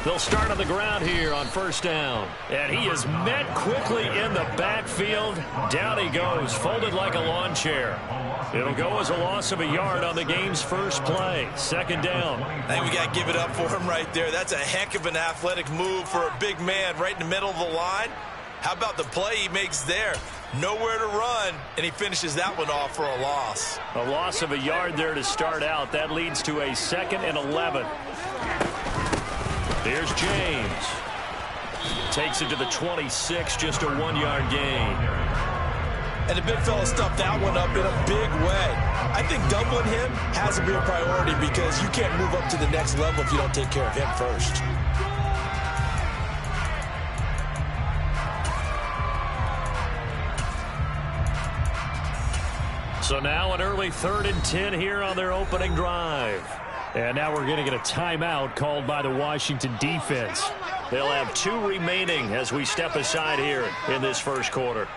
They'll start on the ground here on first down. And he is met quickly in the backfield. Down he goes, folded like a lawn chair. It'll go as a loss of a yard on the game's first play. Second down. I think we got to give it up for him right there. That's a heck of an athletic move for a big man right in the middle of the line. How about the play he makes there? Nowhere to run, and he finishes that one off for a loss. A loss of a yard there to start out. That leads to a 2nd and 11. Here's James. Takes it to the 26, just a 1-yard gain. And the big fella stuffed that one up in a big way. I think doubling him has to be a priority because you can't move up to the next level if you don't take care of him first. So now an early 3rd and 10 here on their opening drive. And now we're going to get a timeout called by the Washington defense. They'll have 2 remaining as we step aside here in this first quarter.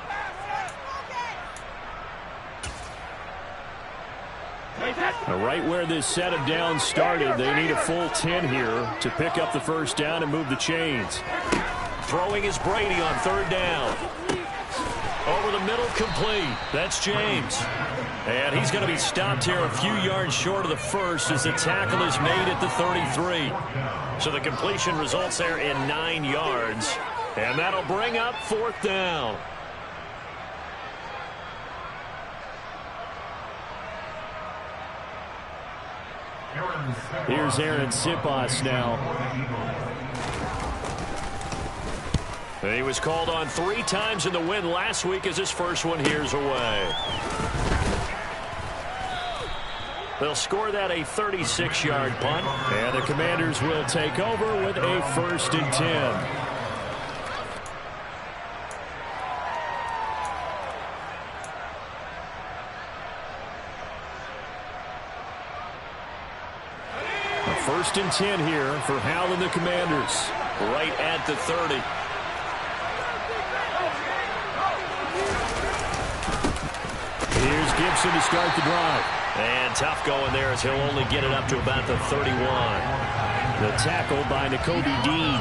Right where this set of downs started, they need a full 10 here to pick up the first down and move the chains. Throwing is Brady on 3rd down. Over the middle, complete. That's James. And he's going to be stopped here a few yards short of the first as the tackle is made at the 33. So the completion results there in 9 yards. And that'll bring up 4th down. Here's Aaron Siposs now. He was called on 3 times in the win last week as his first one here's away. They'll score that a 36-yard punt, and the Commanders will take over with a 1st and 10. A 1st and 10 here for Hal and the Commanders, right at the 30. Here's Gibson to start the drive. And tough going there as he'll only get it up to about the 31. The tackle by Nakobe Dean.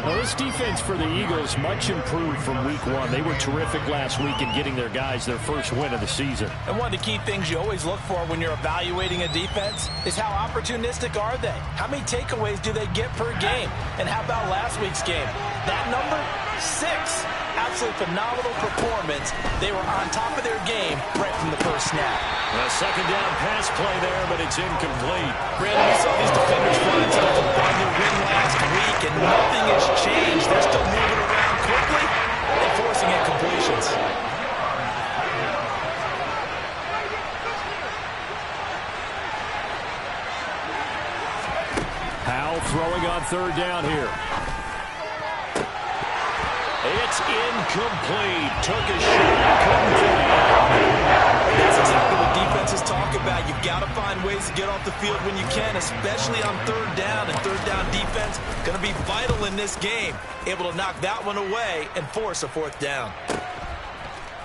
Well, this defense for the Eagles much improved from week 1. They were terrific last week in getting their guys their first win of the season. And one of the key things you always look for when you're evaluating a defense is how opportunistic are they? How many takeaways do they get per game? And how about last week's game? That number, 6. Absolutely phenomenal performance. They were on top of their game right from the first snap. A 2nd down pass play there, but it's incomplete. Brandon, we saw these defenders find something on their win last week, and nothing has changed. They're still moving around quickly and forcing incompletions. Howell throwing on 3rd down here. It's incomplete. Took a shot. Couldn't get it. That's exactly what defenses talk about. You've got to find ways to get off the field when you can, especially on 3rd down. And 3rd down defense going to be vital in this game. Able to knock that one away and force a 4th down.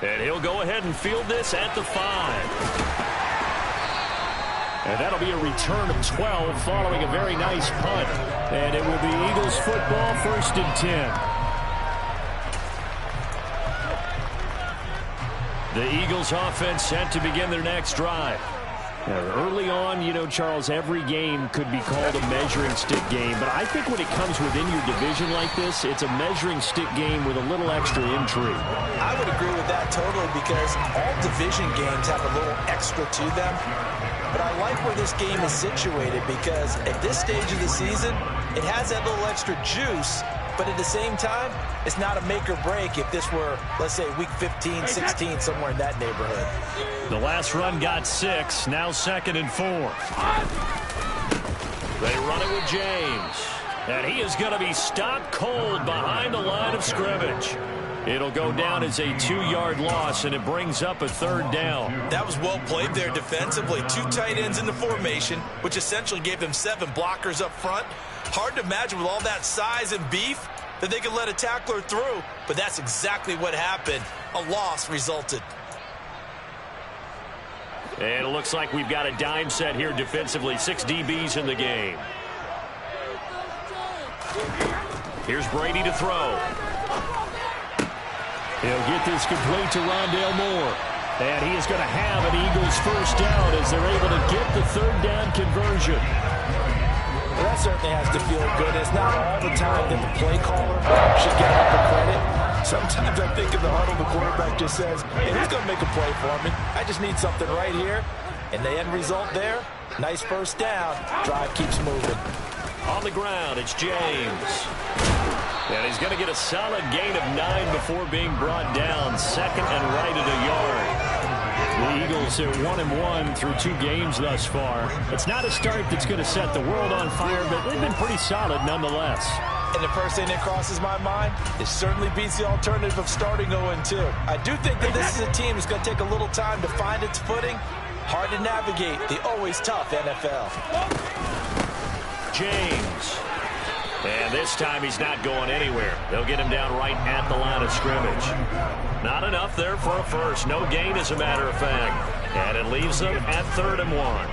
And he'll go ahead and field this at the 5. And that'll be a return of 12 following a very nice punt. And it will be Eagles football, 1st and 10. The Eagles offense set to begin their next drive. Early on, you know, Charles, every game could be called a measuring stick game. But I think when it comes within your division like this, it's a measuring stick game with a little extra intrigue. I would agree with that totally because all division games have a little extra to them. But I like where this game is situated because at this stage of the season, it has that little extra juice. But at the same time, it's not a make or break if this were, let's say, week 15, 16, somewhere in that neighborhood. The last run got 6, now 2nd and 4. They run it with James. And he is going to be stopped cold behind the line of scrimmage. It'll go down as a 2-yard loss, and it brings up a 3rd down. That was well played there defensively. 2 tight ends in the formation, which essentially gave them 7 blockers up front. Hard to imagine with all that size and beef that they could let a tackler through, but that's exactly what happened. A loss resulted. And it looks like we've got a dime set here defensively. 6 DBs in the game. Here's Brady to throw. He'll get this complete to Rondale Moore. And he is going to have an Eagles first down as they're able to get the third down conversion. Well, that certainly has to feel good. It's not all the time that the play caller should get all the credit. Sometimes I think in the huddle, the quarterback just says, hey, who's going to make a play for me? I just need something right here. And the end result there, nice first down. Drive keeps moving. On the ground, it's James. And he's going to get a solid gain of 9 before being brought down. Second and right at a yard. The Eagles are 1-1 through 2 games thus far. It's not a start that's going to set the world on fire, but they've been pretty solid nonetheless. And the first thing that crosses my mind, it certainly beats the alternative of starting 0-2. I do think that this is a team that's going to take a little time to find its footing. Hard to navigate the always tough NFL. James. And this time he's not going anywhere. They'll get him down right at the line of scrimmage. Not enough there for a first. No gain, as a matter of fact. And it leaves them at 3rd and 1.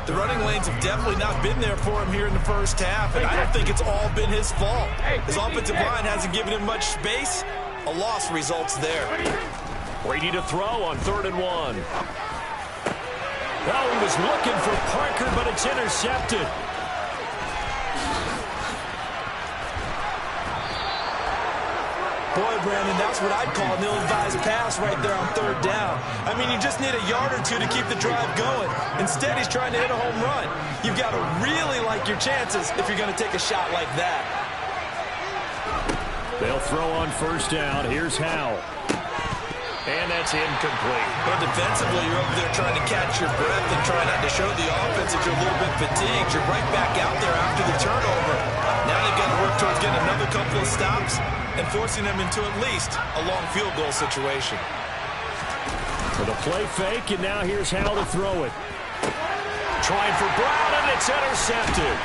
The running lanes have definitely not been there for him here in the first half, and I don't think it's all been his fault. His offensive line hasn't given him much space. A loss results there. Brady to throw on 3rd and 1. Oh, he was looking for Parker, but it's intercepted. Boy, Brandon, that's what I'd call an ill-advised pass right there on 3rd down. I mean, you just need a yard or two to keep the drive going. Instead, he's trying to hit a home run. You've got to really like your chances if you're going to take a shot like that. They'll throw on 1st down. Here's Howell. And that's incomplete. But defensively, you're over there trying to catch your breath and try not to show the offense that you're a little bit fatigued. You're right back out there after the turnover. Now they've got to work towards getting another couple of stops and forcing them into at least a long field goal situation. For the play fake, and now here's Howell to throw it. Trying for Brown, and it's intercepted.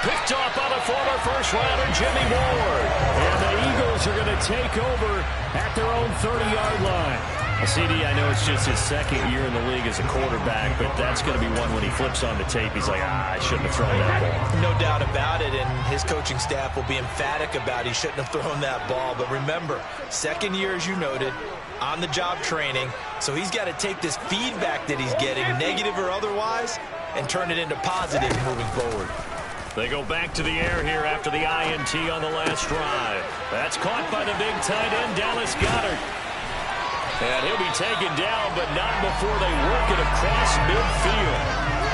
Picked off by the former first-rounder, Jimmy Ward. And the Eagles are going to take over at their own 30-yard line. CD, I know it's just his 2nd year in the league as a quarterback, but that's going to be one when he flips on the tape. He's like, I shouldn't have thrown that ball. No doubt about it, and his coaching staff will be emphatic about he shouldn't have thrown that ball. But remember, 2nd year, as you noted, on-the-job training, so he's got to take this feedback that he's getting, negative or otherwise, and turn it into positive moving forward. They go back to the air here after the INT on the last drive. That's caught by the big tight end, Dallas Goedert. And he'll be taken down, but not before they work it across midfield.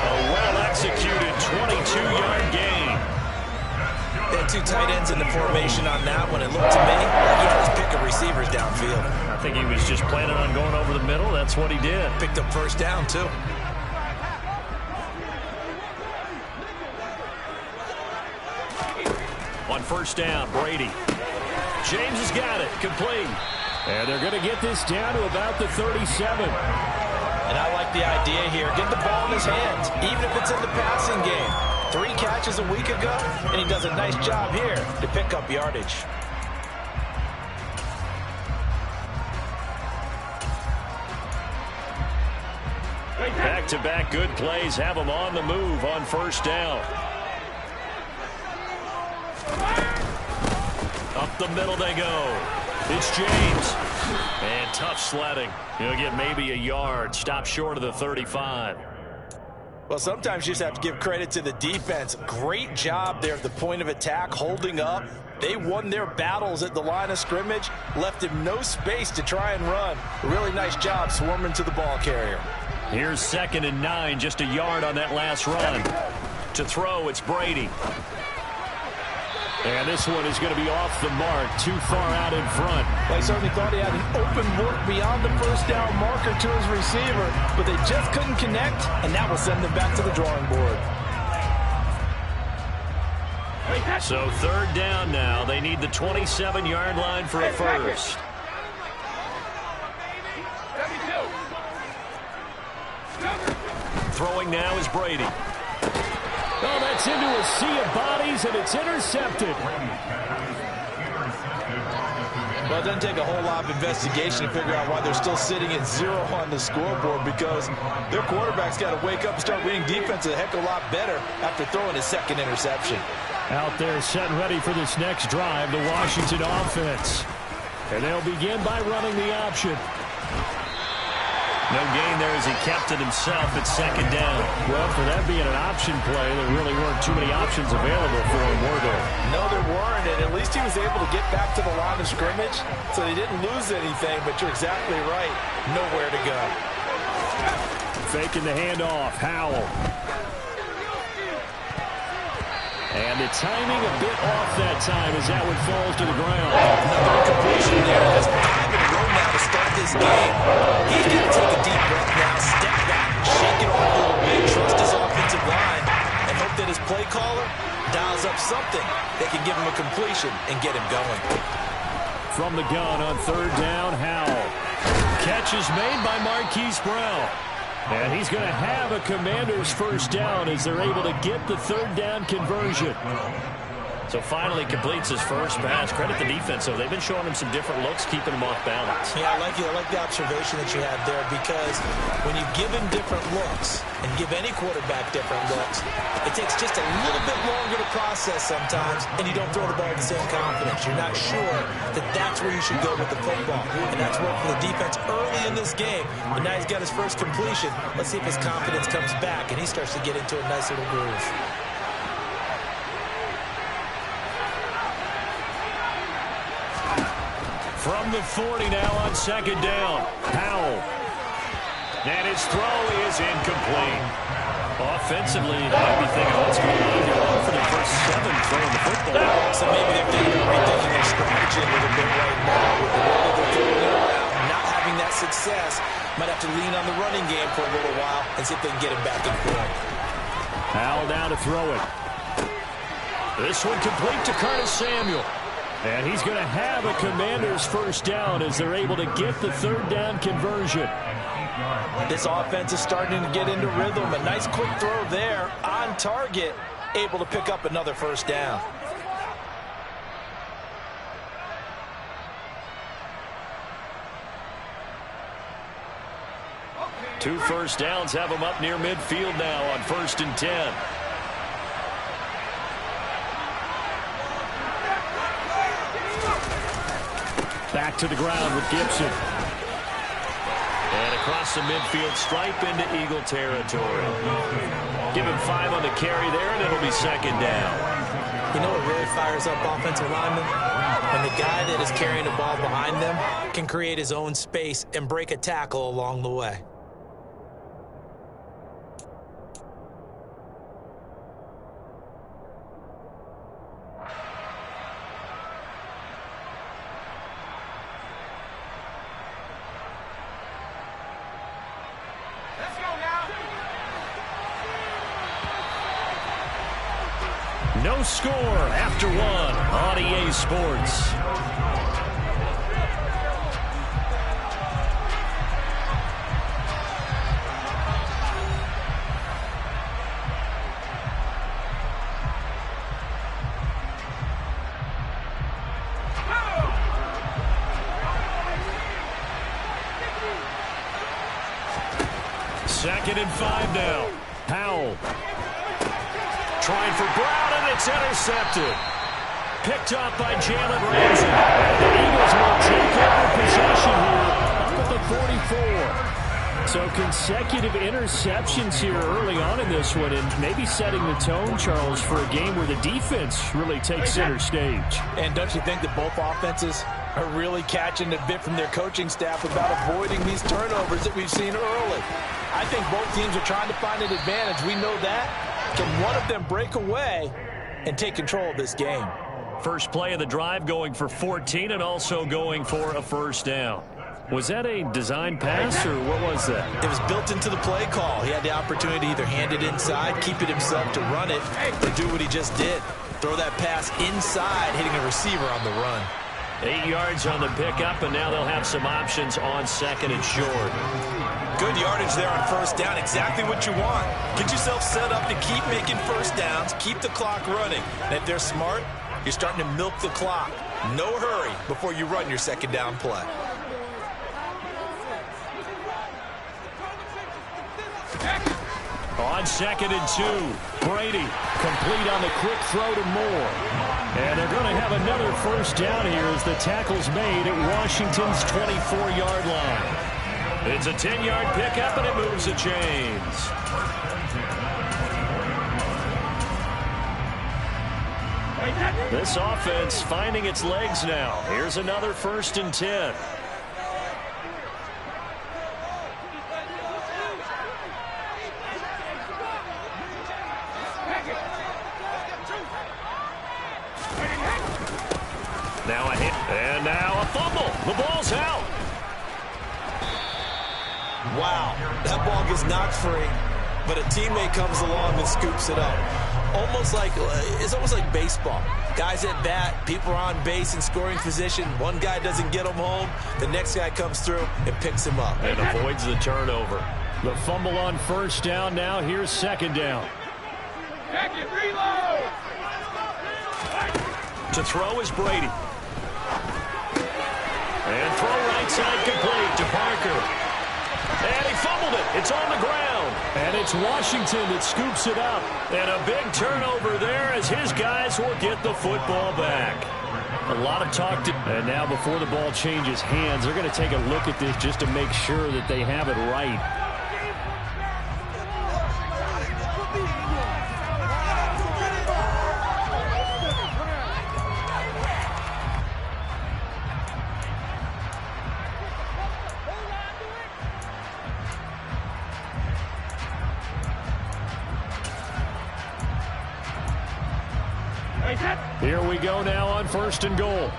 A well-executed 22-yard gain. They had 2 tight ends in the formation on that one. It looked to me like he had his pick of receivers downfield. I think he was just planning on going over the middle. That's what he did. Picked up 1st down, too. On 1st down, Brady. James has got it, complete. And they're going to get this down to about the 37. And I like the idea here. Get the ball in his hands, even if it's in the passing game. 3 catches a week ago, and he does a nice job here to pick up yardage. Back-to-back good plays have them on the move on 1st down. Up the middle they go. It's James. And tough sledding. He'll get maybe a yard. Stop short of the 35. Well, sometimes you just have to give credit to the defense. Great job there at the point of attack, holding up. They won their battles at the line of scrimmage, left him no space to try and run. A really nice job swarming to the ball carrier. Here's 2nd and 9, just a yard on that last run. To throw, it's Brady. And this one is going to be off the mark, too far out in front. Well, he certainly thought he had an open look beyond the 1st down marker to his receiver, but they just couldn't connect, and that will send them back to the drawing board. So 3rd down now. They need the 27-yard line for a first. Throwing now is Brady. Oh, that's into a sea of bodies, and it's intercepted. Well, it doesn't take a whole lot of investigation to figure out why they're still sitting at 0 on the scoreboard, because their quarterback's got to wake up and start reading defense a heck of a lot better after throwing his second interception. Out there set ready for this next drive, the Washington offense. And they'll begin by running the option. No gain there as he kept it himself at second down. Well, for that being an option play, there really weren't too many options available for him, were there? No, there weren't, and at least he was able to get back to the line of scrimmage, so he didn't lose anything, but you're exactly right. Nowhere to go. Faking the handoff, Howell. And the timing a bit off that time as that one falls to the ground. Another incompletion there. That's 5 in a row now to start this game. He's got to take a deep breath now, step back, shake it off a little bit, trust his offensive line, and hope that his play caller dials up something that can give him a completion and get him going. From the gun on third down, Howell. Catch is made by Marquise Brown. And he's going to have a Commanders first down as they're able to get the third down conversion. So finally completes his first pass. Credit the defense, though. They've been showing him some different looks, keeping him off balance. Yeah, I like the observation that you had there, because when you give him different looks and give any quarterback different looks, it takes just a little bit longer to process sometimes, and you don't throw the ball with the same confidence. You're not sure that that's where you should go with the football, and that's worked for the defense early in this game. And now he's got his first completion. Let's see if his confidence comes back, and he starts to get into a nice little groove. From the 40 now on second down, Howell. And his throw is incomplete. Offensively, they might be thinking, what's going on here? All for their first 7 throwing the football. So maybe they're rethinking their strategy a little bit right now with the way that they're throwing it around, not having that success. Might have to lean on the running game for a little while and see if they can get him back in form. Howell down to throw it. This one complete to Curtis Samuel. And he's going to have a Commanders first down as they're able to get the third down conversion. This offense is starting to get into rhythm. A nice quick throw there on target, able to pick up another first down. Two first downs have them up near midfield now on 1st and 10. Back to the ground with Gibson. And across the midfield stripe into Eagle territory. Give him 5 on the carry there, and it'll be second down. You know what really fires up offensive linemen? When the guy that is carrying the ball behind them can create his own space and break a tackle along the way. No score after 1 on EA Sports. Second and 5 now. Howell. Trying for Brown, and it's intercepted. Picked up by Jalen Ramsey. The Eagles will take over possession here up at the 44. So consecutive interceptions here early on in this one, and maybe setting the tone, Charles, for a game where the defense really takes center stage. And don't you think that both offenses are really catching a bit from their coaching staff about avoiding these turnovers that we've seen early? I think both teams are trying to find an advantage. We know that. Can one of them break away and take control of this game? First play of the drive going for 14 and also going for a first down. Was that a design pass or what was that? It was built into the play call. He had the opportunity to either hand it inside, keep it himself to run it, or do what he just did. Throw that pass inside, hitting a receiver on the run. 8 yards on the pickup, and now they'll have some options on second and short. Good yardage there on first down. Exactly what you want. Get yourself set up to keep making first downs, keep the clock running. And if they're smart, you're starting to milk the clock. No hurry before you run your second down play. On 2nd and 2, Brady complete on the quick throw to Moore. And they're going to have another first down here as the tackle's made at Washington's 24-yard line. It's a 10-yard pickup, and it moves the chains. This offense finding its legs now. Here's another 1st and 10. Now a hit, and now a fumble. The ball's out. Wow, that ball gets knocked free, but a teammate comes along and scoops it up. It's almost like baseball. Guys at bat, people are on base in scoring position. One guy doesn't get him home, the next guy comes through and picks him up. And avoids the turnover. The fumble on 1st down. Now here's 2nd down. To throw is Brady. And throw right side complete to Parker. And he fumbled it. It's on the ground. And it's Washington that scoops it up. And a big turnover there as his guys will get the football back. A lot of talk. And now before the ball changes hands, they're going to take a look at this just to make sure that they have it right. Here we go now on 1st and goal.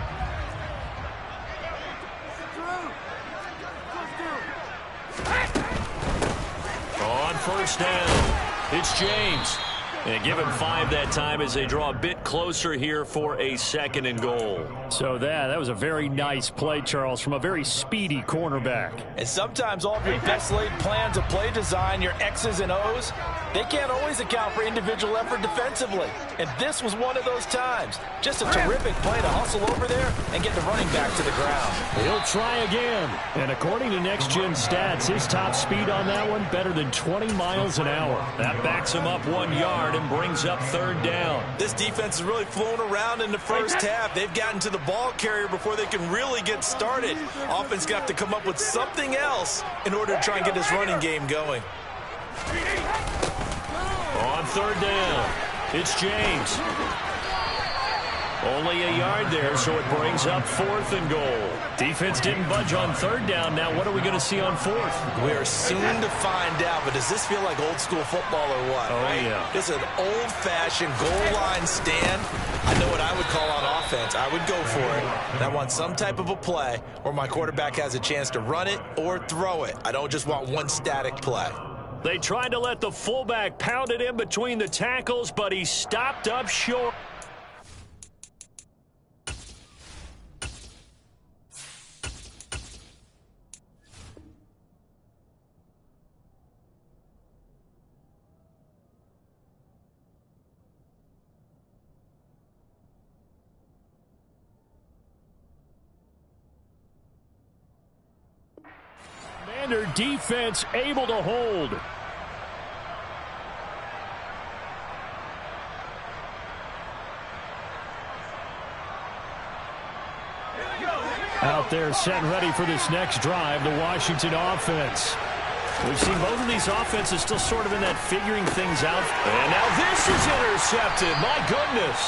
On 1st down, it's James. And give him 5 that time as they draw a bit closer here for a 2nd and goal. So that was a very nice play, Charles, from a very speedy cornerback. And sometimes all of your best laid plans of play design, your X's and O's, they can't always account for individual effort defensively. And this was one of those times. Just a terrific play to hustle over there and get the running back to the ground. He'll try again. And according to Next Gen Stats, his top speed on that one better than 20 miles an hour. That backs him up 1 yard and brings up 3rd down. This defense is really flown around in the first half. They've gotten to the ball carrier before they can really get started. Offense got to come up with something else in order to try and get this running game going. On 3rd down, it's James. Only a yard there, so it brings up 4th and goal. Defense didn't budge on 3rd down. Now what are we going to see on 4th? We're soon to find out, but does this feel like old school football or what? Oh, right? yeah. This is an old-fashioned goal line stand. I know what I would call on offense. I would go for it. And I want some type of a play where my quarterback has a chance to run it or throw it. I don't just want one static play. They tried to let the fullback pound it in between the tackles, but he stopped up short. Commander defense able to hold. Out there set and ready for this next drive, the Washington offense. We've seen both of these offenses still sort of in that figuring things out. And now this is intercepted. My goodness.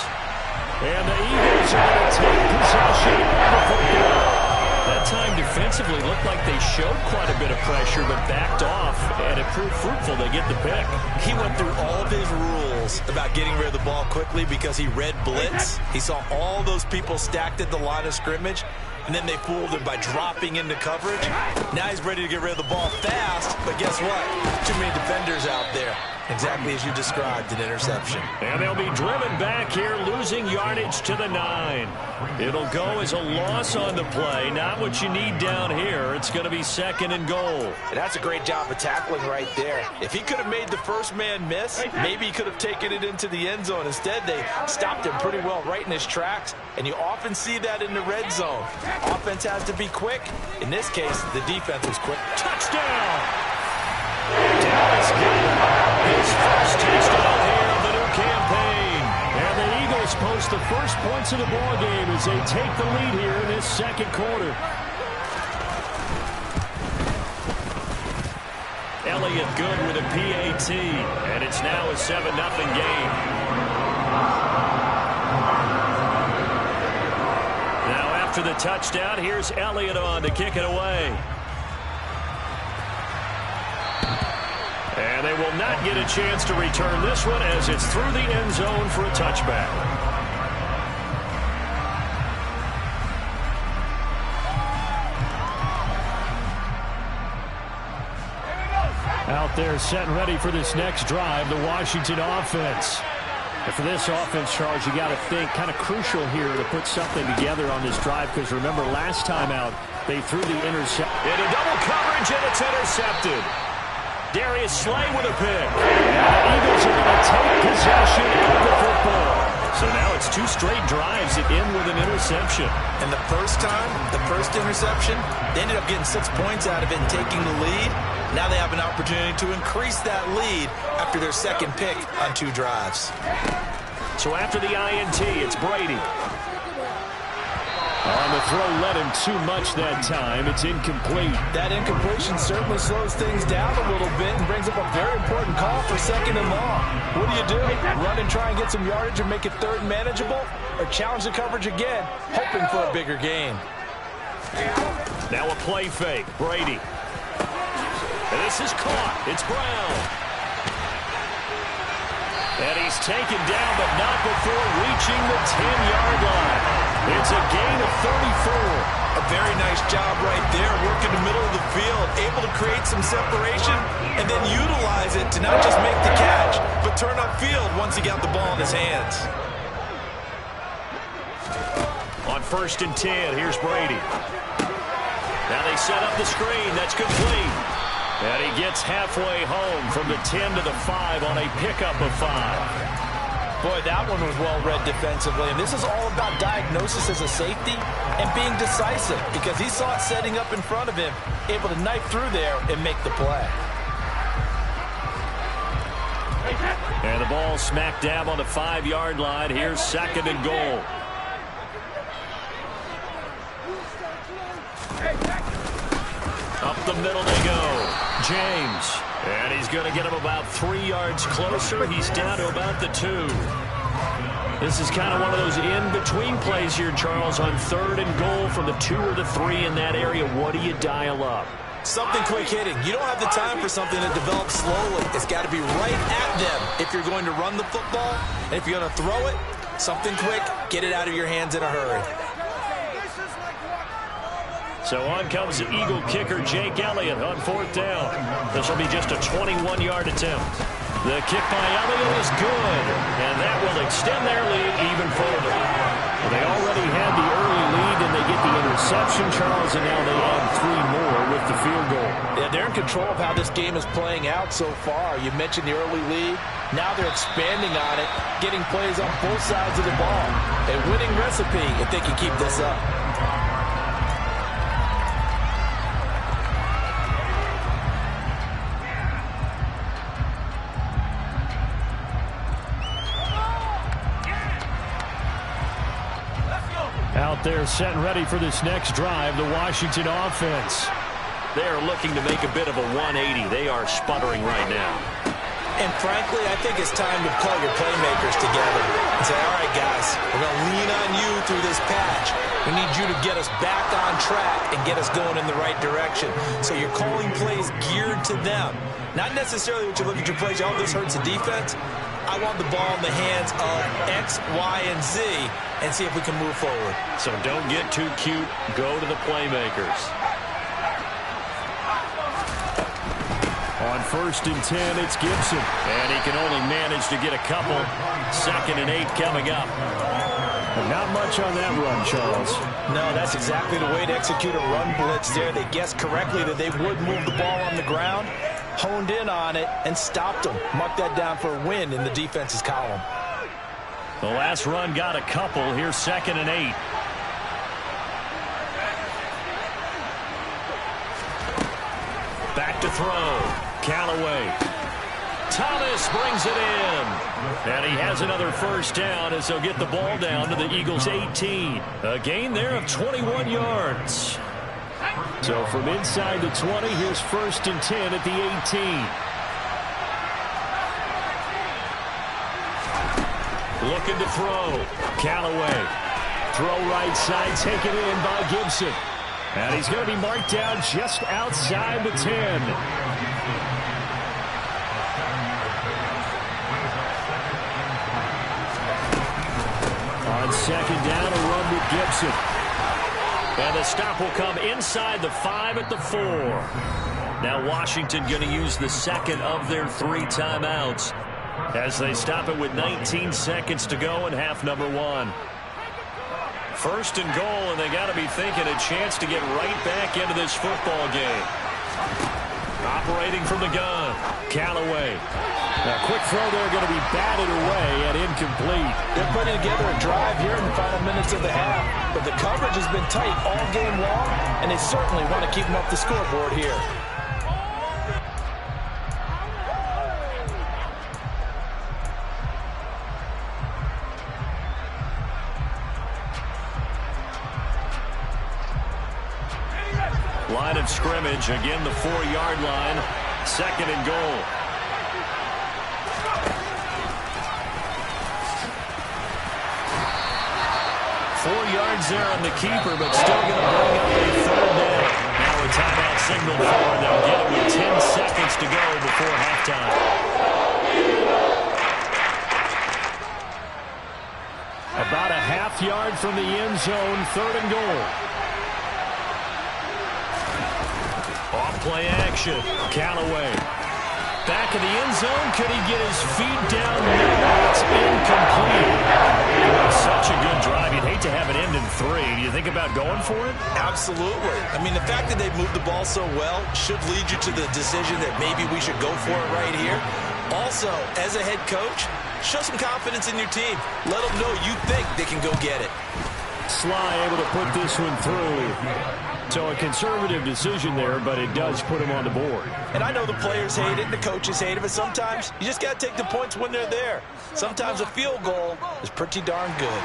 And the Eagles are going to take possession of the football. That time defensively looked like they showed quite a bit of pressure but backed off, and it proved fruitful. They get the pick. He went through all of his rules about getting rid of the ball quickly because he read blitz. He saw all those people stacked at the line of scrimmage, and then they fooled him by dropping into coverage. Now he's ready to get rid of the ball fast, but guess what? Too many defenders out there. Exactly as you described, an interception. And they'll be driven back here, losing yardage to the 9. It'll go as a loss on the play. Not what you need down here. It's going to be 2nd and goal. And that's a great job of tackling right there. If he could have made the first man miss, maybe he could have taken it into the end zone. Instead, they stopped him pretty well right in his tracks. And you often see that in the red zone. Offense has to be quick. In this case, the defense was quick. Touchdown! Dallas got his first touchdown here of the new campaign. And the Eagles post the first points of the ball game as they take the lead here in this 2nd quarter. Elliott good with a PAT, and it's now a 7-0 game. Now after the touchdown, here's Elliott on to kick it away. And they will not get a chance to return this one as it's through the end zone for a touchback. Out there set and ready for this next drive, the Washington offense. And for this offense, Charles, you got to think kind of crucial here to put something together on this drive, because remember last time out, they threw the interception. Into double coverage, and it's intercepted. Darius Slay with a pick. And the Eagles are going to take possession of the football. So now it's 2 straight drives that end with an interception. And the first time, the first interception, they ended up getting 6 points out of it and taking the lead. Now they have an opportunity to increase that lead after their 2nd pick on 2 drives. So after the INT, it's Brady. On the throw, led him too much that time. It's incomplete. That incompletion certainly slows things down a little bit and brings up a very important call for 2nd and long. What do? Run and try and get some yardage and make it 3rd and manageable? Or challenge the coverage again, hoping for a bigger gain? Now a play fake. Brady. And this is caught. It's Brown. And he's taken down, but not before reaching the 10-yard line. It's a gain of 34. A very nice job right there, working the middle of the field, able to create some separation, and then utilize it to not just make the catch, but turn upfield once he got the ball in his hands. On 1st and 10, here's Brady. Now they set up the screen. That's complete. And he gets halfway home from the 10 to the 5 on a pickup of 5. Boy, that one was well read defensively. And this is all about diagnosis as a safety and being decisive, because he saw it setting up in front of him, able to knife through there and make the play. And the ball smack dab on the 5-yard line. Here's 2nd and goal. Up the middle they go. James. And he's going to get him about 3 yards closer. He's down to about the 2. This is kind of one of those in-between plays here, Charles, on 3rd and goal from the 2 or the 3 in that area. What do you dial up? Something quick hitting. You don't have the time for something that develops slowly. It's got to be right at them if you're going to run the football. And if you're going to throw it, something quick, get it out of your hands in a hurry. So on comes the Eagle kicker, Jake Elliott, on 4th down. This will be just a 21-yard attempt. The kick by Elliott is good, and that will extend their lead even further. They already had the early lead, and they get the interception, Charles, and now they add 3 more with the field goal. Yeah, they're in control of how this game is playing out so far. You mentioned the early lead. Now they're expanding on it, getting plays on both sides of the ball. A winning recipe if they can keep this up. Out there set and ready for this next drive, the Washington offense. They're looking to make a bit of a 180. They are sputtering right now. And frankly, I think it's time to call your playmakers together and say, all right, guys, we're going to lean on you through this patch. We need you to get us back on track and get us going in the right direction. So you're calling plays geared to them. Not necessarily what you look at your plays, oh, this hurts the defense. I want the ball in the hands of X, Y, and Z and see if we can move forward. So don't get too cute. Go to the playmakers. On first and 10. It's Gibson. And he can only manage to get a couple. 2nd and 8 coming up. Not much on that run, Charles. No, that's exactly the way to execute a run blitz there. They guessed correctly that they would move the ball on the ground, honed in on it, and stopped them. Mark that down for a win in the defense's column. The last run got a couple. Here's 2nd and 8. Back to throw. Callaway. Thomas brings it in. And he has another first down as they'll get the ball down to the Eagles' 18. A gain there of 21 yards. So from inside the 20, here's 1st and 10 at the 18. Looking to throw. Callaway. Throw right side, taken in by Gibson. And he's going to be marked down just outside the 10. On 2nd down, a run with Gibson. And the stop will come inside the 5 at the 4. Now Washington going to use the 2nd of their 3 timeouts as they stop it with 19 seconds to go in half number 1. 1st and goal, and they got to be thinking a chance to get right back into this football game. Operating from the gun, Callaway. A quick throw there, going to be batted away and incomplete. They're putting together a drive here in the final minutes of the half, but the coverage has been tight all game long, and they certainly want to keep them off the scoreboard here. Line of scrimmage, again the 4-yard line, 2nd and goal. Four yards there on the keeper, but still going to bring up a 3rd down. Now a timeout signal for. They'll get it with 10 seconds to go before halftime. About a half-yard from the end zone, 3rd and goal. Off-play action. Callaway. Back in the end zone. Could he get his feet down? No, it's incomplete. Such a good drive. You'd hate to have it end in 3. Do you think about going for it? Absolutely. I mean, the fact that they've moved the ball so well should lead you to the decision that maybe we should go for it right here. Also, as a head coach, show some confidence in your team. Let them know you think they can go get it. Sly able to put this one through. So a conservative decision there, but it does put him on the board. And I know the players hate it and the coaches hate it, but sometimes you just got to take the points when they're there. Sometimes a field goal is pretty darn good.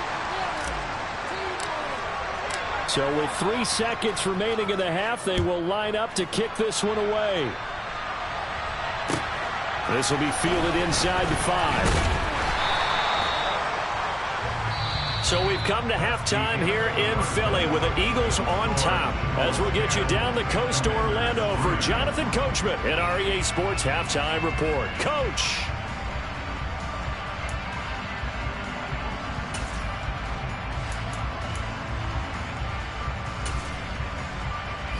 So with 3 seconds remaining in the half, they will line up to kick this one away. This will be fielded inside the 5. So we've come to halftime here in Philly with the Eagles on top. As we'll get you down the coast to Orlando for Jonathan Coachman in our EA Sports Halftime Report. Coach.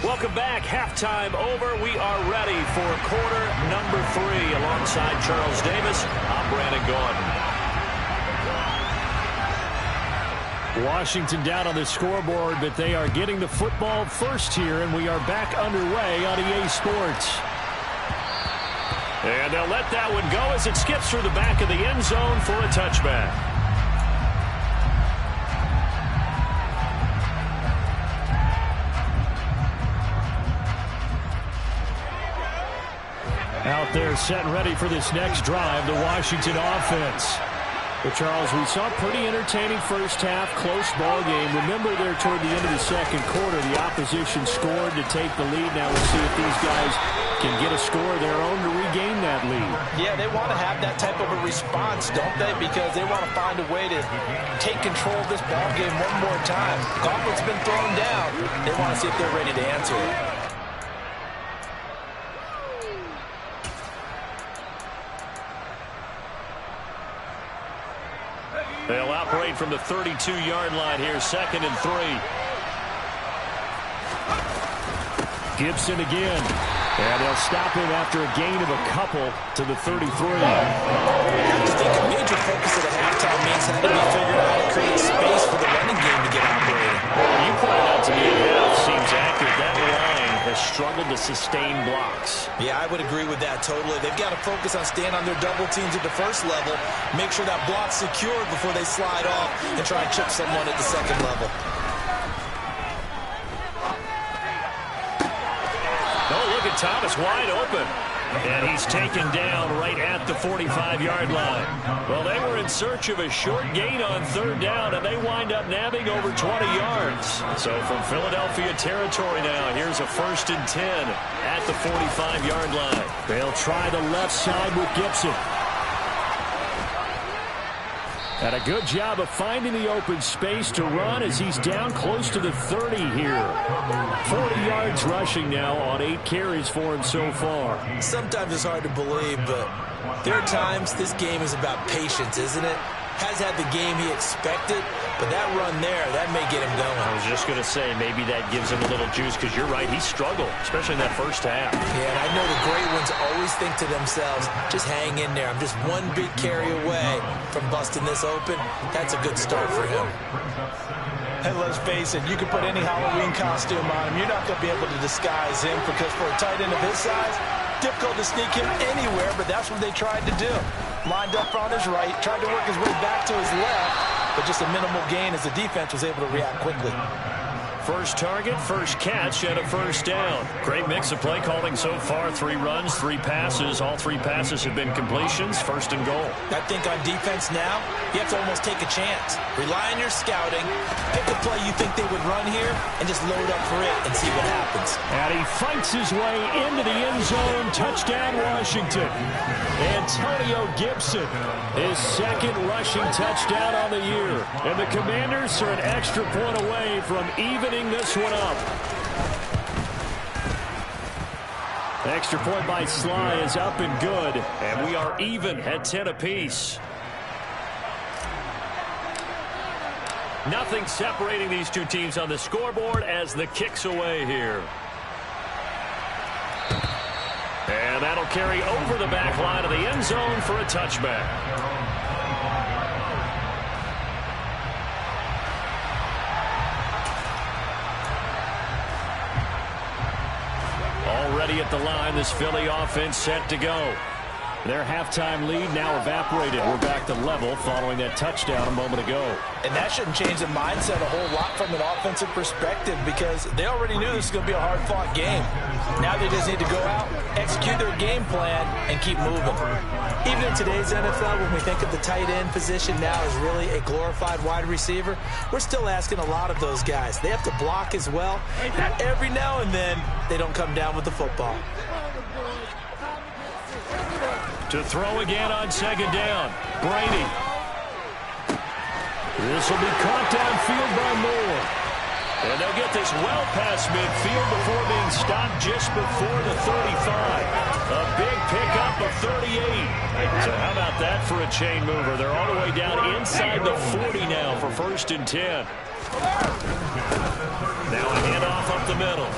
Welcome back. Halftime over. We are ready for quarter number 3 alongside Charles Davis. I'm Brandon Gaudin. Washington down on the scoreboard, but they are getting the football first here, and we are back underway on EA Sports. And they'll let that one go as it skips through the back of the end zone for a touchback. Out there set and ready for this next drive, the Washington offense. But, Charles, we saw a pretty entertaining first half, close ball game. Remember there toward the end of the second quarter, the opposition scored to take the lead. Now we'll see if these guys can get a score of their own to regain that lead. Yeah, they want to have that type of a response, don't they? Because they want to find a way to take control of this ball game one more time. Gauntlet's been thrown down. They want to see if they're ready to answer it. They'll operate from the 32-yard line here, 2nd and 3. Gibson again. And they'll stop him after a gain of a couple to the 33. I have to think a major focus at a halftime means having to be figured out how to create space for the running game to get operating. You pointed out to me at half seems accurate. That line has struggled to sustain blocks. Yeah, I would agree with that totally. They've got to focus on staying on their double teams at the first level, make sure that block's secured before they slide off and try and chip someone at the second level. Thomas wide open. And he's taken down right at the 45-yard line. Well, they were in search of a short gain on third down, and they wind up nabbing over 20 yards. So from Philadelphia territory now, here's a 1st and 10 at the 45-yard line. They'll try the left side with Gibson. And a good job of finding the open space to run as he's down close to the 30 here. 40 yards rushing now on 8 carries for him so far. Sometimes it's hard to believe, but there are times this game is about patience, isn't it? Has had the game he expected, but that run there, that may get him going. I was just going to say, maybe that gives him a little juice, because you're right, he struggled, especially in that first half. Yeah, and I know the great ones always think to themselves, just hang in there. I'm just one big carry away from busting this open. That's a good start for him. And let's face it, you can put any Halloween costume on him. You're not going to be able to disguise him, because for a tight end of his size, difficult to sneak him anywhere, but that's what they tried to do. Lined up on his right, tried to work his way back to his left, but just a minimal gain as the defense was able to react quickly. First target, first catch, and a first down. Great mix of play calling so far. 3 runs, 3 passes. All 3 passes have been completions. 1st and goal. I think on defense now, you have to almost take a chance. Rely on your scouting. Pick a play you think they would run here and just load up for it and see what happens. And he fights his way into the end zone. Touchdown, Washington. Antonio Gibson, his 2nd rushing touchdown on the year. And the Commanders are an extra point away from evening this one up. The extra point by Sly is up and good. And we are even at 10 apiece. Nothing separating these two teams on the scoreboard as the kick's away here. And that'll carry over the back line of the end zone for a touchback. Already at the line, this Philly offense set to go. Their halftime lead now evaporated. We're back to level following that touchdown a moment ago. And that shouldn't change the mindset a whole lot from an offensive perspective, because they already knew this was going to be a hard-fought game. Now they just need to go out, execute their game plan, and keep moving. Even in today's NFL, when we think of the tight end position now as really a glorified wide receiver, we're still asking a lot of those guys. They have to block as well, and every now and then they don't come down with the football. To throw again on 2nd down, Brady. This will be caught downfield by Moore. And they'll get this well past midfield before being stopped just before the 35. A big pickup of 38. So how about that for a chain mover? They're all the way down inside the 40 now for 1st and 10. Now a handoff up the middle.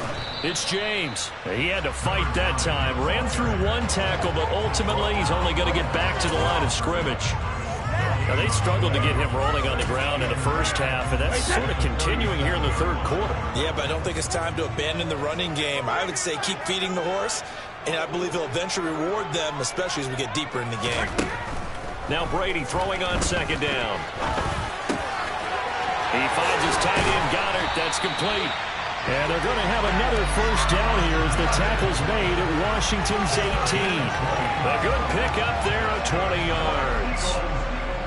It's James. He had to fight that time. Ran through 1 tackle, but ultimately he's only going to get back to the line of scrimmage. Now, they struggled to get him rolling on the ground in the first half, and that's sort of continuing here in the 3rd quarter. Yeah, but I don't think it's time to abandon the running game. I would say keep feeding the horse, and I believe he'll eventually reward them, especially as we get deeper in the game. Now Brady throwing on 2nd down. He finds his tight end, Goddard. That's complete. And they're going to have another first down here as the tackle's made at Washington's 18. A good pickup there of 20 yards.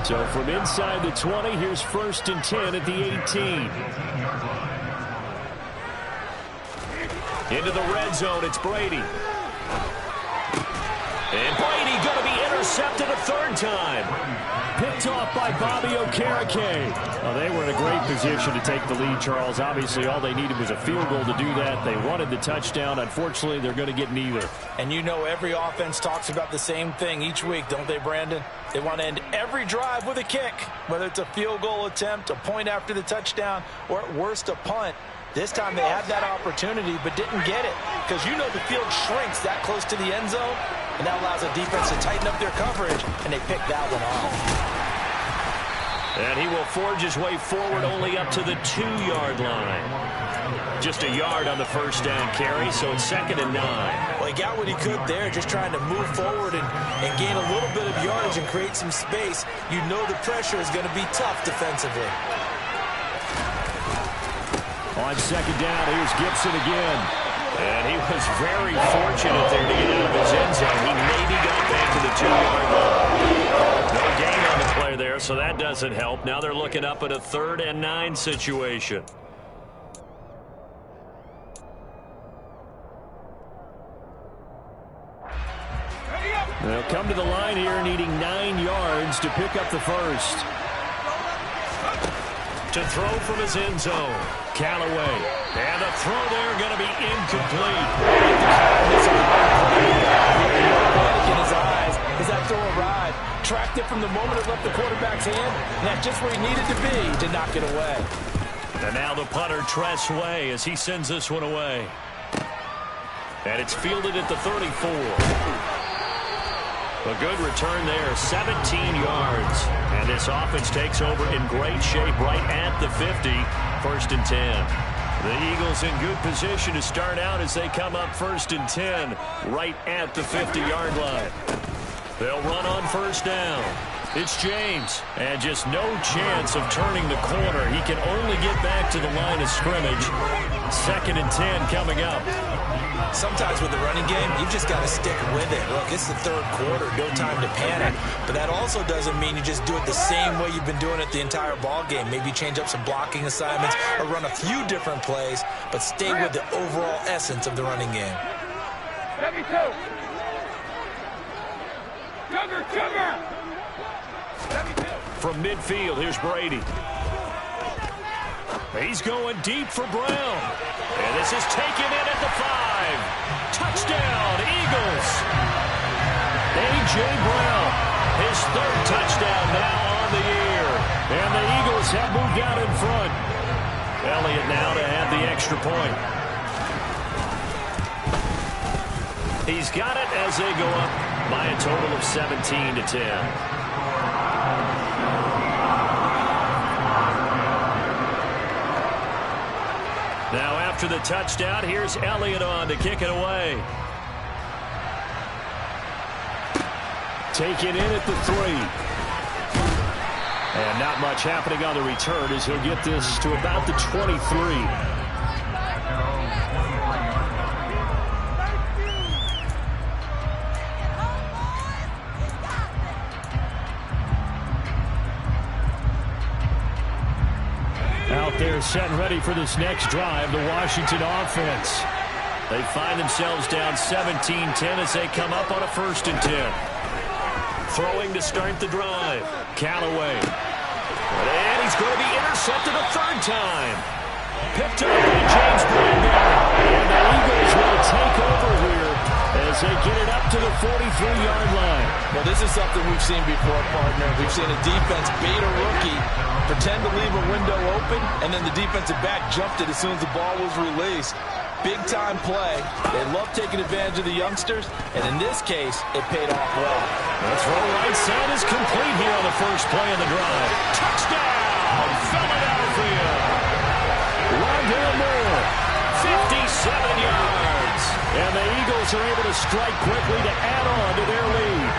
So from inside the 20, here's 1st and 10 at the 18. Into the red zone, it's Brady. And Brady going to be intercepted a 3rd time. Picked off by Bobby Okereke. Well, they were in a great position to take the lead, Charles. Obviously, all they needed was a field goal to do that. They wanted the touchdown. Unfortunately, they're going to get neither. And you know every offense talks about the same thing each week, don't they, Brandon? They want to end every drive with a kick, whether it's a field goal attempt, a point after the touchdown, or at worst a punt. This time they had that opportunity but didn't get it because you know the field shrinks that close to the end zone, and that allows the defense to tighten up their coverage, and they picked that one off. And he will forge his way forward only up to the 2-yard line. Just a yard on the first down carry, so it's 2nd and 9. Well, he got what he could there, just trying to move forward and gain a little bit of yardage and create some space. You know the pressure is going to be tough defensively. On 2nd down, here's Gibson again. And he was very fortunate there to get out of his end zone. He maybe got back to the 2-yard line. No gain on the play there, so that doesn't help. Now they're looking up at a 3rd and 9 situation. They'll come to the line here needing 9 yards to pick up the first. To throw from his end zone, Callaway. And the throw there going to be incomplete. In his eyes as that throw arrived. Tracked it from the moment it left the quarterback's hand, and that's just where he needed to be to knock it away. And now the punter, Tress Way, as he sends this one away. And it's fielded at the 34. A good return there, 17 yards. And this offense takes over in great shape right at the 50, 1st and 10. The Eagles in good position to start out as they come up 1st and 10 right at the 50-yard line. They'll run on 1st down. It's James, and just no chance of turning the corner. He can only get back to the line of scrimmage. 2nd and 10 coming up. Sometimes with the running game, you've just got to stick with it. Look, it's the 3rd quarter, no time to panic. But that also doesn't mean you just do it the same way you've been doing it the entire ball game. Maybe change up some blocking assignments or run a few different plays, but stay with the overall essence of the running game. 72. Sugar. From midfield, here's Brady. He's going deep for Brown. And this is taken in at the 5. Touchdown, Eagles. A.J. Brown, his 3rd touchdown now on the year. And the Eagles have moved out in front. Elliott now to have the extra point. He's got it as they go up by a total of 17 to 10. Now after the touchdown, here's Elliott on to kick it away. Take it in at the 3. And not much happening on the return as he'll get this to about the 23. Out there set and ready for this next drive, the Washington offense. They find themselves down 17-10 as they come up on a 1st and 10. Throwing to start the drive. Callaway. And he's going to be intercepted a 3rd time. Picked up by James Bradbury. And the Eagles will take over here as they get it up to the 43-yard line. Well, this is something we've seen before, partner. We've seen a defense bait a rookie, pretend to leave a window open, and then the defensive back jumped it as soon as the ball was released. Big-time play. They love taking advantage of the youngsters, and in this case, it paid off well. The throw right side is complete here on the first play of the drive. Touchdown, Philadelphia! Rondale Moore, 57 yards. And the Eagles are able to strike quickly to add on to their lead.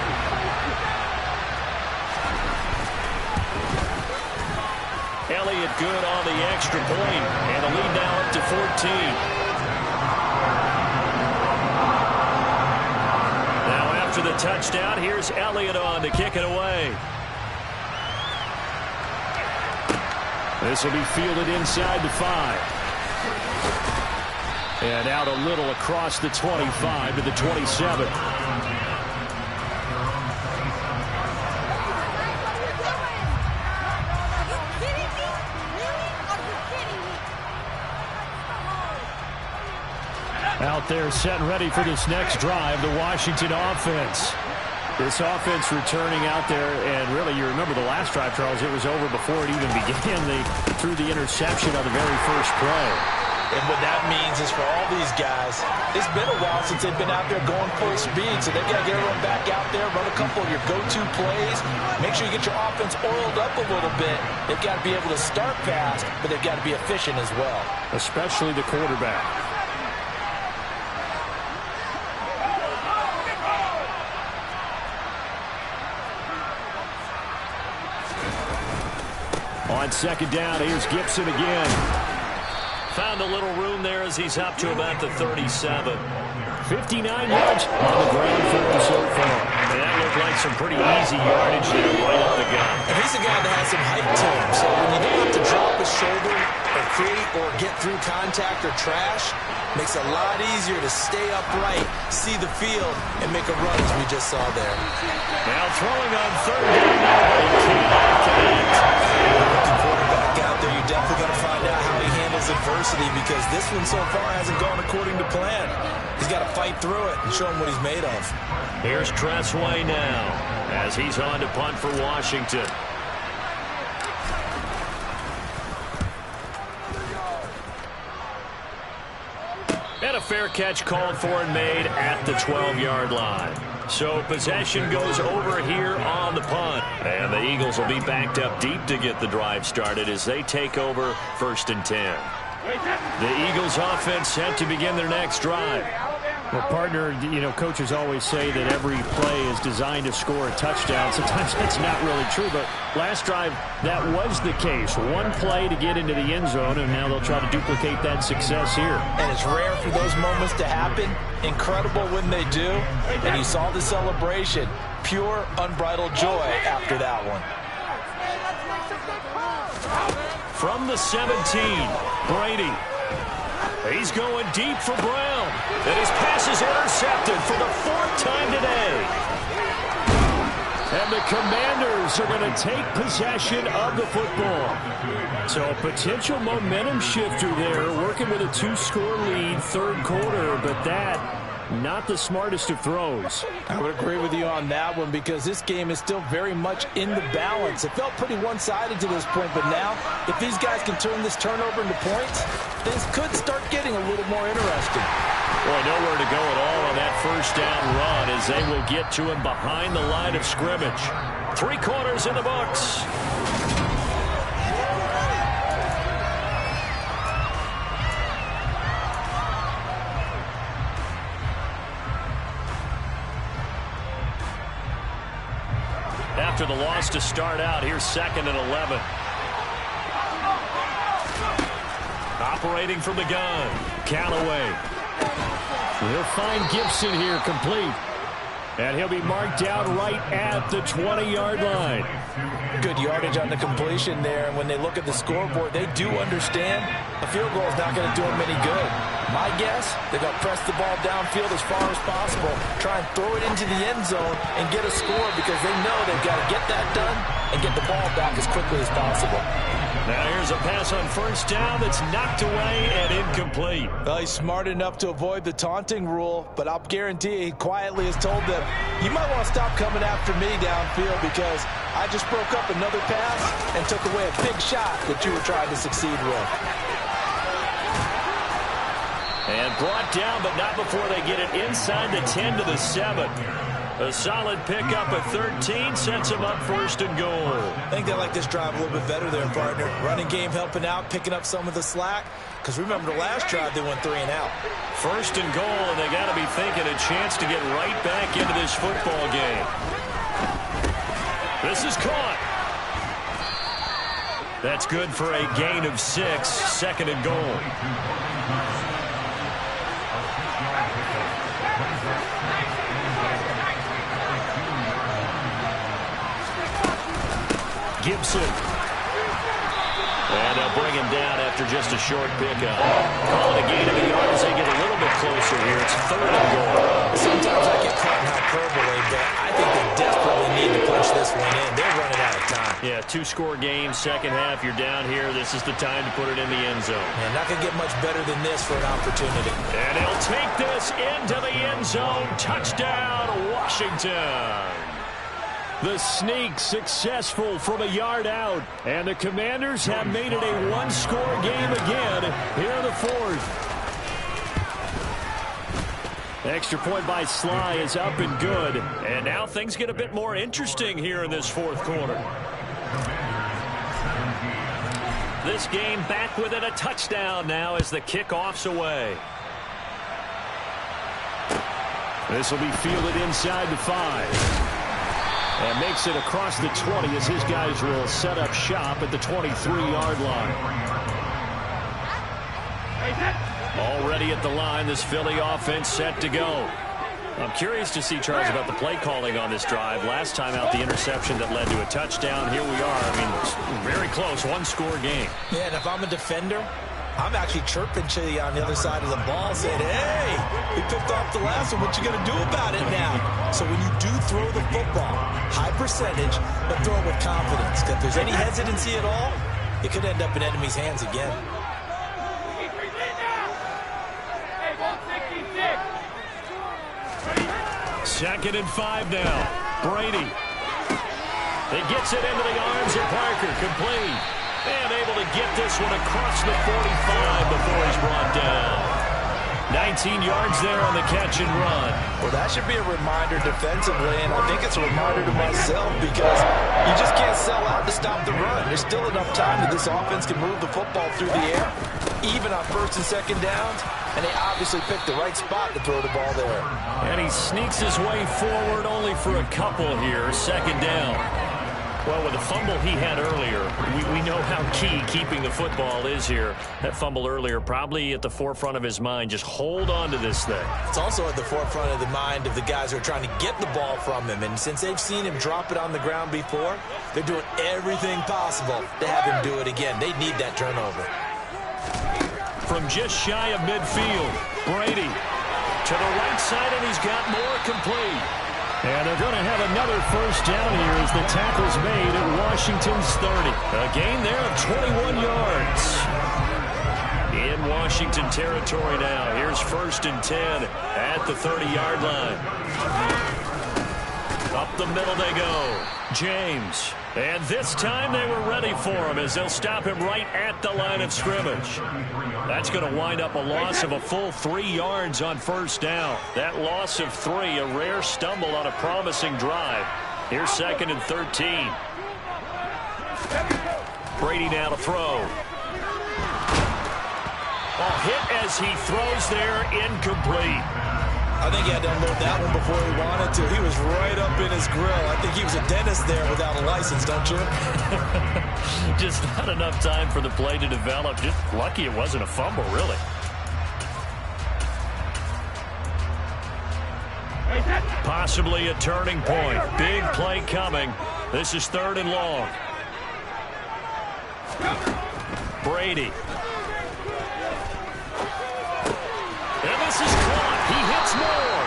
Elliott good on the extra point, and the lead now up to 14. After the touchdown, here's Elliott on to kick it away. This will be fielded inside the 5. And out a little across the 25 to the 27. Out there set and ready for this next drive, the Washington offense. This offense returning out there, and really, you remember the last drive, Charles, it was over before it even began. They threw the interception on the very first play. And what that means is for all these guys, it's been a while since they've been out there going full speed, so they've got to get everyone back out there, run a couple of your go-to plays, make sure you get your offense oiled up a little bit. They've got to be able to start fast, but they've got to be efficient as well. Especially the quarterback. On second down, here's Gibson again. Found a little room there as he's up to about the 37. 59 yards on the ground for him so far. And that looked like some pretty easy yardage there right up the gut. And he's a guy that has some height to him, so when you don't have to drop his shoulder or create or get through contact or trash, makes it a lot easier to stay upright, see the field, and make a run as we just saw there. Now throwing on third down, they cannot connect. Rookie quarterback out there, you're definitely going to find out how he handles adversity, because this one so far hasn't gone according to plan. He's got to fight through it and show him what he's made of. Here's Tressway now as he's on to punt for Washington. And a fair catch called for and made at the 12-yard line. So possession goes over here on the punt. And the Eagles will be backed up deep to get the drive started as they take over 1st and 10. The Eagles offense set to begin their next drive. Well, partner, you know, coaches always say that every play is designed to score a touchdown. Sometimes that's not really true, but last drive, that was the case. One play to get into the end zone, and now they'll try to duplicate that success here. And it's rare for those moments to happen. Incredible when they do. And you saw the celebration. Pure, unbridled joy after that one. From the 17, Brady. He's going deep for Brown. And his pass is intercepted for the 4th time today. And the Commanders are going to take possession of the football. So a potential momentum shifter there, working with a 2-score lead, 3rd quarter, but that not the smartest of throws. I would agree with you on that one, because this game is still very much in the balance. It felt pretty one-sided to this point, but now if these guys can turn this turnover into points, things could start getting a little more interesting. Boy, nowhere to go at all on that 1st down run as they will get to him behind the line of scrimmage. 3 quarters in the books. After the loss to start out, here's 2nd and 11. Operating from the gun, Callaway. He'll find Gibson here complete. And he'll be marked down right at the 20-yard line. Good yardage on the completion there. And when they look at the scoreboard, they do understand a field goal is not going to do them any good. My guess, they're going to press the ball downfield as far as possible, try and throw it into the end zone and get a score, because they know they've got to get that done and get the ball back as quickly as possible. Now here's a pass on 1st down that's knocked away and incomplete. Well, he's smart enough to avoid the taunting rule, but I'll guarantee he quietly has told them, you might want to stop coming after me downfield, because I just broke up another pass and took away a big shot that you were trying to succeed with. And brought down, but not before they get it inside the 10 to the 7. A solid pickup at 13 sets him up 1st and goal. I think they like this drive a little bit better there, partner. Running game helping out, picking up some of the slack. Because remember, the last drive they went 3 and out. 1st and goal, and they got to be thinking a chance to get right back into this football game. This is caught. That's good for a gain of 6, 2nd and goal. Gibson. And they'll bring him down after just a short pickup. Call it a gain of a yard as they get a little bit closer here. It's 3rd and goal. Sometimes I get caught in hyperbole, but I think they desperately need to punch this one in. They're running out of time. Yeah, 2-score game, 2nd half. You're down here. This is the time to put it in the end zone. Man, not going to get much better than this for an opportunity. And he'll take this into the end zone. Touchdown, Washington. The sneak successful from a yard out. And the Commanders have made it a one-score game again here in the fourth. Extra point by Sly is up and good. And now things get a bit more interesting here in this fourth quarter. This game back within a touchdown now as the kickoff's away. This will be fielded inside the 5. And makes it across the 20 as his guys will set up shop at the 23-yard line. Already at the line, this Philly offense set to go. I'm curious to see, Charles, about the play calling on this drive. Last time out, the interception that led to a touchdown. Here we are. I mean, very close, one-score game. Yeah, and if I'm a defender, I'm actually chirping Chili on the other side of the ball, saying, hey, we picked off the last one. What you going to do about it now? So when you do throw the football, high percentage, but throw it with confidence. Because if there's any hesitancy at all, it could end up in enemy's hands again. Second and 5 now. Brady. He gets it into the arms of Parker. Complete. And able to get this one across the 45 before he's brought down. 19 yards there on the catch and run. Well, that should be a reminder defensively, and I think it's a reminder to myself because you just can't sell out to stop the run. There's still enough time that this offense can move the football through the air, even on first and second downs, and they obviously picked the right spot to throw the ball there. And he sneaks his way forward only for a couple here, second down. Well, with the fumble he had earlier, we know how key keeping the football is here. That fumble earlier probably at the forefront of his mind. Just hold on to this thing. It's also at the forefront of the mind of the guys who are trying to get the ball from him. And since they've seen him drop it on the ground before, they're doing everything possible to have him do it again. They need that turnover. From just shy of midfield, Brady to the right side, and he's got more complete. And they're going to have another first down here as the tackle's made at Washington's 30. A gain there of 21 yards. In Washington territory now. Here's first and 10 at the 30-yard line. Up the middle they go. James. And this time they were ready for him as they'll stop him right at the line of scrimmage. That's going to wind up a loss of a full 3 yards on first down. That loss of 3, a rare stumble on a promising drive. Here's second and 13. Brady now to throw. A hit as he throws there, incomplete. I think he had to unload that one before he wanted to. He was right up in his grill. I think he was a dentist there without a license, don't you? Just not enough time for the play to develop. Just lucky it wasn't a fumble, really. Possibly a turning point. Big play coming. This is third and long. Brady. And this is caught. He hits more.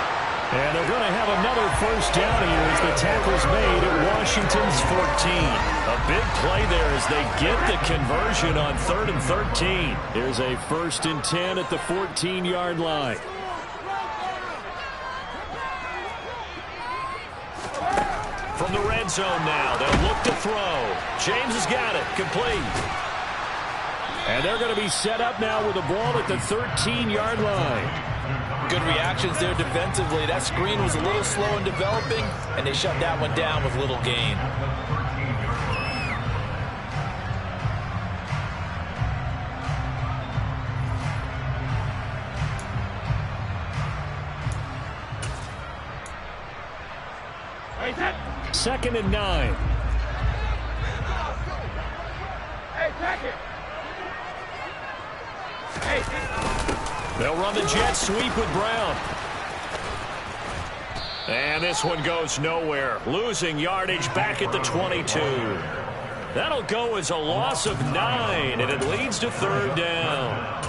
And they're going to have another first down here as the tackle's made at Washington's 14. A big play there as they get the conversion on third and 13. Here's a first and 10 at the 14-yard line. From the red zone now, they'll look to throw. James has got it. Complete. And they're going to be set up now with the ball at the 13-yard line. Good reactions there defensively. That screen was a little slow in developing, and they shut that one down with little gain. Second and 9. Hey, second. They'll run the jet sweep with Brown. And this one goes nowhere. Losing yardage back at the 22. That'll go as a loss of 9, and it leads to third down.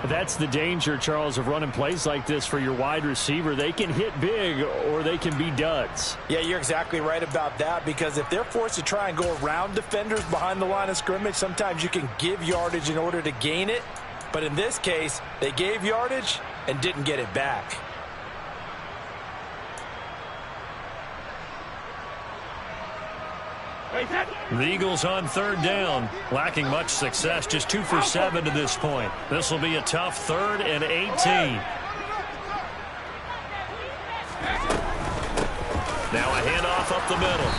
That's the danger, Charles, of running plays like this for your wide receiver. They can hit big or they can be duds. Yeah, you're exactly right about that, because if they're forced to try and go around defenders behind the line of scrimmage, sometimes you can give yardage in order to gain it. But in this case, they gave yardage and didn't get it back. The Eagles on third down, lacking much success, just 2 for 7 to this point. This will be a tough 3rd and 18. Now a handoff up the middle.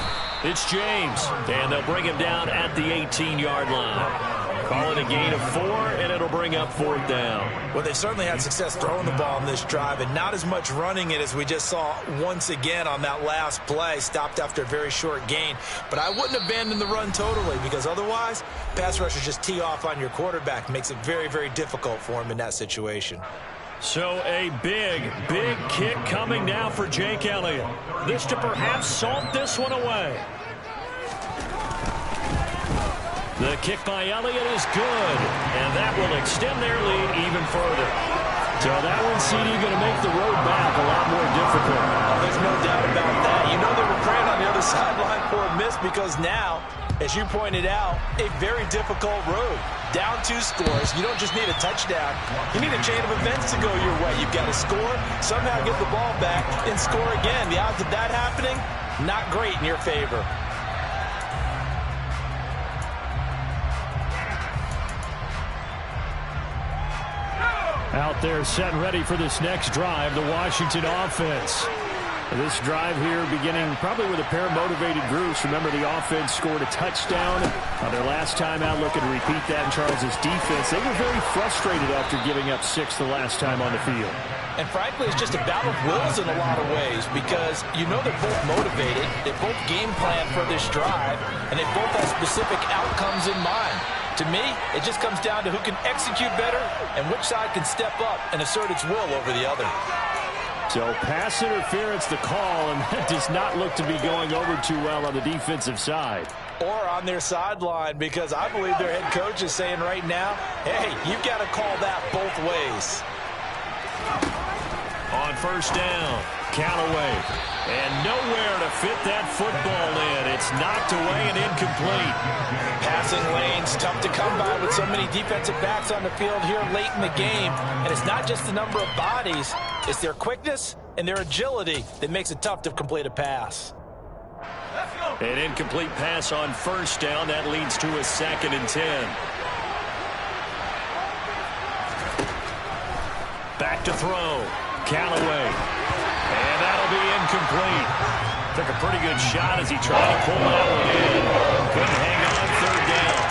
It's James, and they'll bring him down at the 18-yard line. Call it a gain of 4, and it'll bring up 4th down. Well, they certainly had success throwing the ball on this drive, and not as much running it as we just saw once again on that last play. Stopped after a very short gain. But I wouldn't abandon the run totally, because otherwise, pass rushers just tee off on your quarterback. Makes it very, very difficult for him in that situation. So a big, big kick coming now for Jake Elliott. This to perhaps salt this one away. The kick by Elliott is good, and that will extend their lead even further. So that one, CD, going to make the road back a lot more difficult. Oh, there's no doubt about that. You know they were praying on the other sideline for a miss because now, as you pointed out, a very difficult road. Down 2 scores. You don't just need a touchdown. You need a chain of events to go your way. You've got to score, somehow get the ball back, and score again. The odds of that happening, not great in your favor. Out there set and ready for this next drive, the Washington offense. This drive here beginning probably with a pair of motivated groups. Remember, the offense scored a touchdown on their last time out, looking to repeat that in Charles' defense. They were very frustrated after giving up 6 the last time on the field. And frankly, it's just a battle of wills in a lot of ways because you know they're both motivated, they both game plan for this drive, and they both have specific outcomes in mind. To me, it just comes down to who can execute better and which side can step up and assert its will over the other. So pass interference the call, and that does not look to be going over too well on the defensive side. Or on their sideline, because I believe their head coach is saying right now, hey, you've got to call that both ways. On first down, Callaway. And nowhere to fit that football in. It's knocked away and incomplete. Passing lanes, tough to come by with so many defensive backs on the field here late in the game. And it's not just the number of bodies, it's their quickness and their agility that makes it tough to complete a pass. An incomplete pass on first down. That leads to a 2nd and 10. Back to throw. Callaway. And that'll be incomplete. Took a pretty good shot as he tried to pull that one in. Couldn't hang on 3rd down.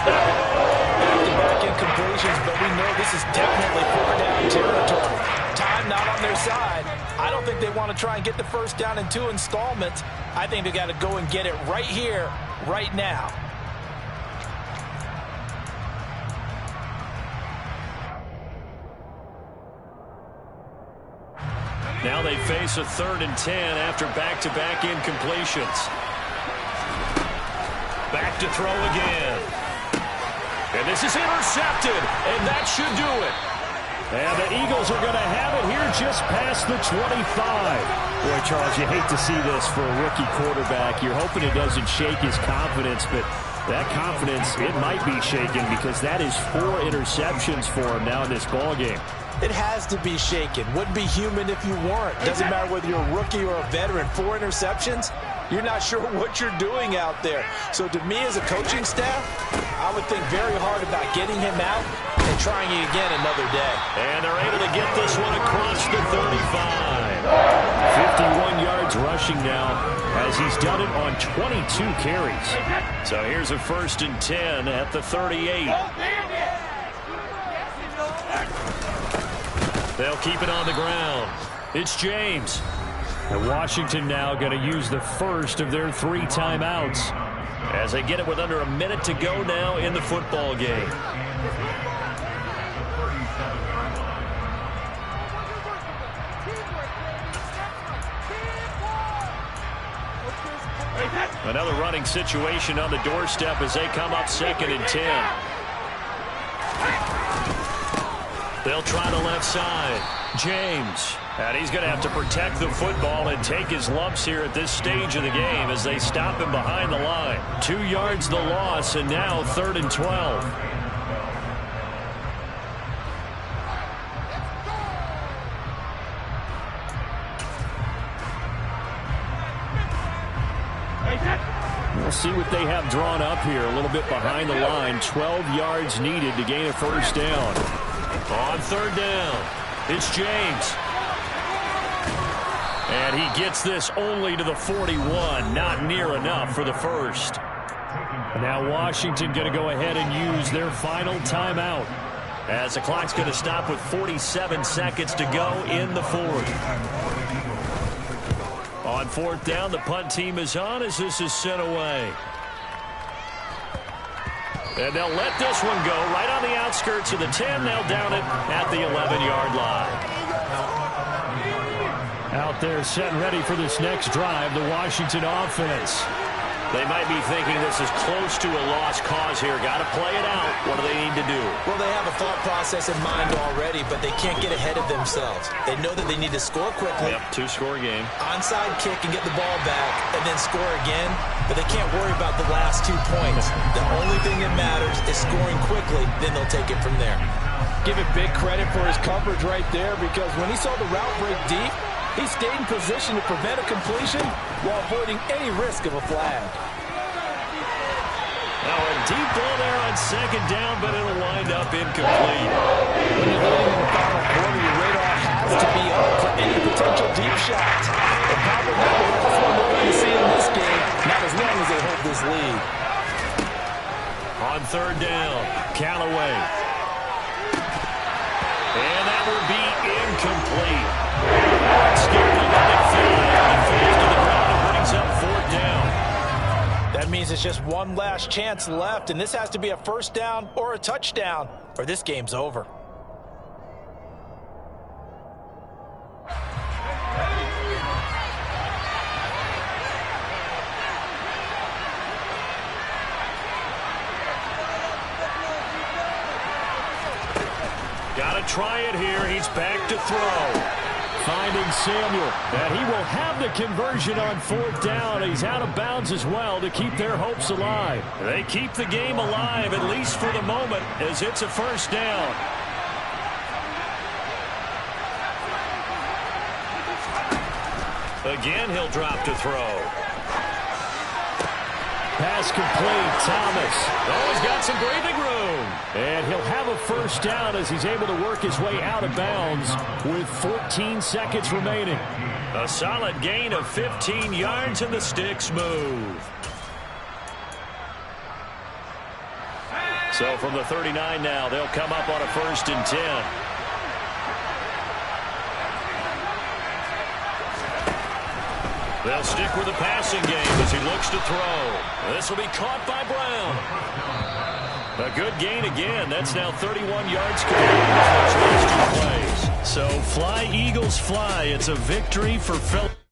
Back-to-back incompletions, but we know this is definitely 4th down territory. Time not on their side. I don't think they want to try and get the first down in 2 installments. I think they got to go and get it right here, right now. Now they face a 3rd and 10 after back-to-back incompletions. Back to throw again. And this is intercepted, and that should do it. And the Eagles are going to have it here just past the 25. Boy, Charles, you hate to see this for a rookie quarterback. You're hoping it doesn't shake his confidence, but that confidence, it might be shaken because that is 4 interceptions for him now in this ballgame. It has to be shaken. Wouldn't be human if you weren't. Doesn't matter whether you're a rookie or a veteran. 4 interceptions, you're not sure what you're doing out there. So to me as a coaching staff, I would think very hard about getting him out and trying it again another day. And they're able to get this one across the 35. 51 yards rushing now as he's done it on 22 carries. So here's a 1st and 10 at the 38. They'll keep it on the ground. It's James. And Washington now going to use the first of their 3 timeouts as they get it with under a minute to go now in the football game. Another running situation on the doorstep as they come up 2nd and 10. They'll try the left side. James. And he's going to have to protect the football and take his lumps here at this stage of the game as they stop him behind the line. 2 yards the loss, and now 3rd and 12. We'll see what they have drawn up here. A little bit behind the line. 12 yards needed to gain a first down. On third down, it's James. And he gets this only to the 41. Not near enough for the first. Now Washington going to go ahead and use their final timeout, as the clock's going to stop with 47 seconds to go in the fourth. On fourth down, the punt team is on as this is sent away. And they'll let this one go right on the outskirts of the 10. They'll down it at the 11-yard line. Out there set and ready for this next drive, the Washington offense. They might be thinking this is close to a lost cause here. Got to play it out. What do they need to do? Well, they have a thought process in mind already, but they can't get ahead of themselves. They know that they need to score quickly. Yep, two-score game. Onside kick and get the ball back and then score again, but they can't worry about the last 2 points. The only thing that matters is scoring quickly, then they'll take it from there. Give it big credit for his coverage right there, because when he saw the route break deep, he stayed in position to prevent a completion while avoiding any risk of a flag. Now a deep ball there on second down, but it'll wind up incomplete. When you're leading in the final quarter, your radar has to be up for any potential deep shot. And probably not the last one we're going to see in this game, not as long as they hold this lead. On third down, Callaway. And that will be incomplete. Skipping on it, he falls to the ground and brings up fourth down. That means it's just one last chance left, and this has to be a first down or a touchdown, or this game's over. Got to try it here. He's back to throw. Finding Samuel, and he will have the conversion on fourth down. He's out of bounds as well to keep their hopes alive. They keep the game alive, at least for the moment, as it's a first down. Again, he'll drop to throw. Pass complete, Thomas. Oh, he's got some breathing room. And he'll have a first down as he's able to work his way out of bounds with 14 seconds remaining. A solid gain of 15 yards, and the sticks move. So from the 39 now, they'll come up on a 1st and 10. They'll stick with the passing game as he looks to throw. This will be caught by Brown. A good gain again. That's now 31 yards combined. So fly, Eagles, fly. It's a victory for Philadelphia.